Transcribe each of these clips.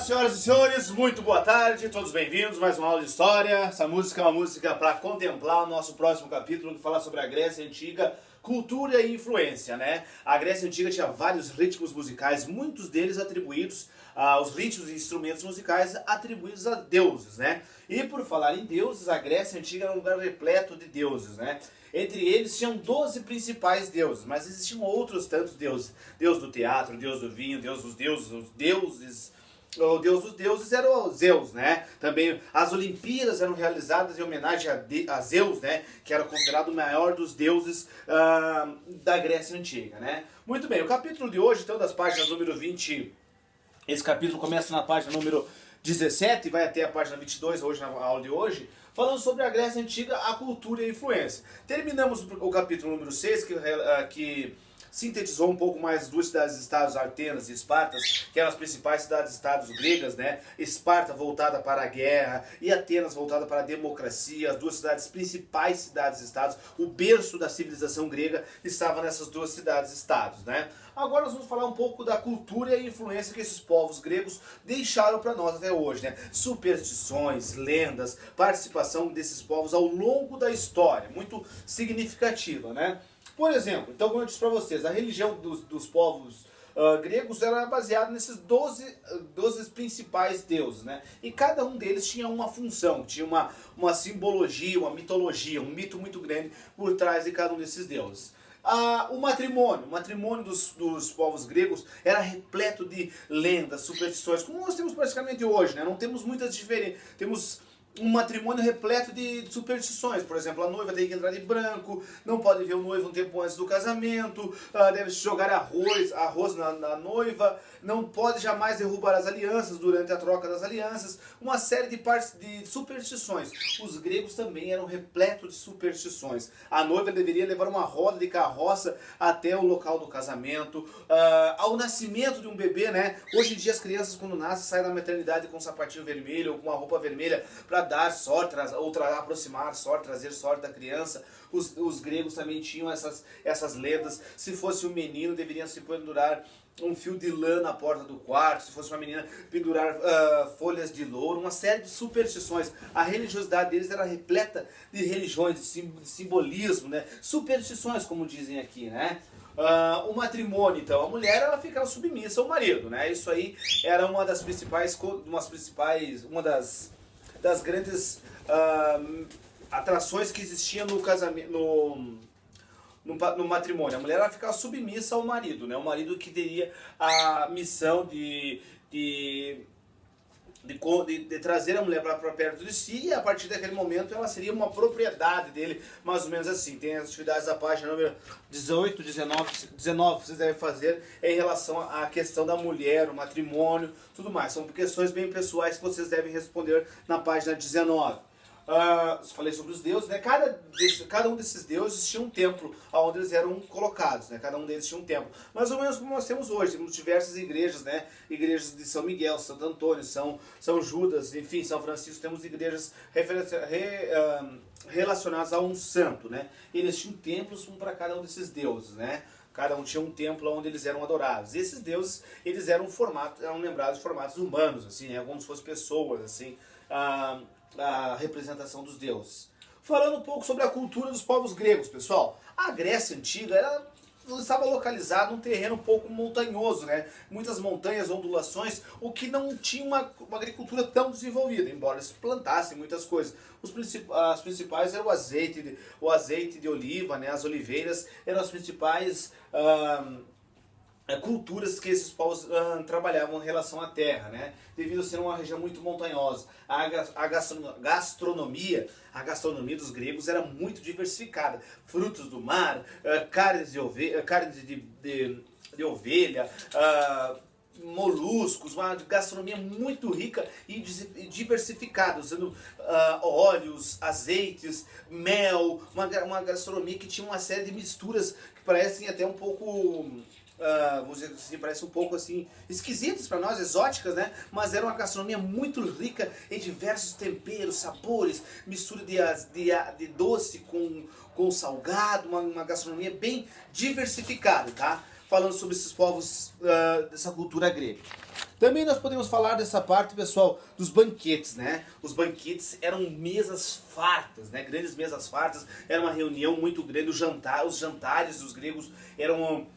senhoras e senhores, muito boa tarde, todos bem-vindos, mais uma aula de história. Essa música é uma música para contemplar o nosso próximo capítulo, que fala sobre a Grécia Antiga, cultura e influência, né? A Grécia Antiga tinha vários ritmos musicais, muitos deles atribuídos aos ritmos e instrumentos musicais atribuídos a deuses, né? E por falar em deuses, a Grécia Antiga era um lugar repleto de deuses, né? Entre eles tinham 12 principais deuses, mas existiam outros tantos deuses. Deus do teatro, Deus do vinho, Deus dos deuses, os deuses... O deus dos deuses era o Zeus, né? Também as Olimpíadas eram realizadas em homenagem a Zeus, né? Que era considerado o maior dos deuses da Grécia Antiga, né? Muito bem, o capítulo de hoje, então, das páginas número 20... Esse capítulo começa na página número 17 e vai até a página 22, hoje, na aula de hoje, falando sobre a Grécia Antiga, a cultura e a influência. Terminamos o capítulo número 6, que sintetizou um pouco mais as duas cidades-estados, Atenas e Esparta, que eram as principais cidades-estados gregas, né? Esparta voltada para a guerra e Atenas voltada para a democracia, as duas principais cidades-estados, o berço da civilização grega estava nessas duas cidades-estados, né? Agora nós vamos falar um pouco da cultura e a influência que esses povos gregos deixaram para nós até hoje, né? Superstições, lendas, participação desses povos ao longo da história, muito significativa, né? Por exemplo, então como eu disse para vocês, a religião dos povos gregos era baseada nesses 12 principais deuses, né? E cada um deles tinha uma função, tinha uma simbologia, uma mitologia, um mito muito grande por trás de cada um desses deuses. O matrimônio dos povos gregos era repleto de lendas, superstições, como nós temos praticamente hoje, né? Não temos muitas diferenças, temos um matrimônio repleto de superstições. Por exemplo, a noiva tem que entrar de branco, não pode ver o noivo um tempo antes do casamento, deve jogar arroz na noiva, não pode jamais derrubar as alianças durante a troca das alianças, uma série de superstições. Os gregos também eram repletos de superstições. A noiva deveria levar uma roda de carroça até o local do casamento, ao nascimento de um bebê, né? Hoje em dia as crianças quando nascem saem da maternidade com um sapatinho vermelho ou com uma roupa vermelha para dar sorte, aproximar sorte, trazer sorte da criança. Os gregos também tinham essas lendas. Se fosse um menino, deveriam se pendurar um fio de lã na porta do quarto. Se fosse uma menina, pendurar folhas de louro. Uma série de superstições. A religiosidade deles era repleta de religiões, de simbolismo, né? Superstições, como dizem aqui, né? O matrimônio, então, a mulher ela ficava submissa ao marido, né? Isso aí era uma das grandes atrações que existiam no casamento, no matrimônio. A mulher ela ficava submissa ao marido, né? O marido que teria a missão de trazer a mulher para perto de si, e a partir daquele momento ela seria uma propriedade dele, mais ou menos assim. Tem as atividades da página número 18, 19 que vocês devem fazer em relação à questão da mulher, o matrimônio, tudo mais. São questões bem pessoais que vocês devem responder na página 19. Falei sobre os deuses, né? Cada um desses deuses tinha um templo onde eles eram colocados, né? Cada um deles tinha um templo. Mais ou menos como nós temos hoje, temos diversas igrejas, né? Igrejas de São Miguel, Santo Antônio, São Judas, enfim, São Francisco, temos igrejas relacionadas a um santo, né? Eles tinham templos para cada um desses deuses, né? Cada um tinha um templo onde eles eram adorados. E esses deuses, eles eram lembrados de formatos humanos, assim, né? Como se fossem pessoas, assim, a representação dos deuses. Falando um pouco sobre a cultura dos povos gregos, pessoal. A Grécia Antiga estava localizada num terreno um pouco montanhoso, né? Muitas montanhas, ondulações, o que não tinha uma agricultura tão desenvolvida, embora eles plantassem muitas coisas. As principais eram o azeite de oliva, né? As oliveiras eram as principais culturas que esses povos trabalhavam em relação à terra, né? Devido a ser uma região muito montanhosa. A gastronomia dos gregos era muito diversificada. Frutos do mar, carnes de ovelha, moluscos, uma gastronomia muito rica e diversificada, usando óleos, azeites, mel, uma gastronomia que tinha uma série de misturas que parecem até um pouco vamos dizer assim, parece um pouco assim esquisitas para nós, exóticas, né? Mas era uma gastronomia muito rica em diversos temperos, sabores, mistura de doce com salgado, uma gastronomia bem diversificada, tá? falando sobre esses povos, dessa cultura grega. Também nós podemos falar dessa parte, pessoal, dos banquetes, né? Os banquetes eram mesas fartas, né? Grandes mesas fartas, era uma reunião muito grande, os jantares dos gregos eram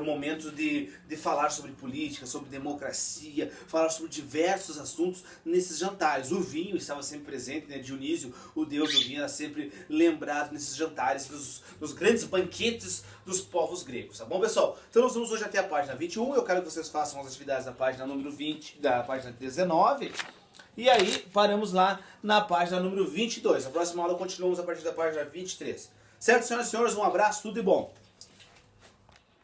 momentos de falar sobre política, sobre democracia, falar sobre diversos assuntos nesses jantares. O vinho estava sempre presente, né? Dionísio, o deus do vinho, era sempre lembrado nesses jantares, nos grandes banquetes dos povos gregos, tá bom, pessoal? Então nós vamos hoje até a página 21, eu quero que vocês façam as atividades da página número 20, da página 19, e aí paramos lá na página número 22. Na próxima aula continuamos a partir da página 23. Certo, senhoras e senhores? Um abraço, tudo de bom!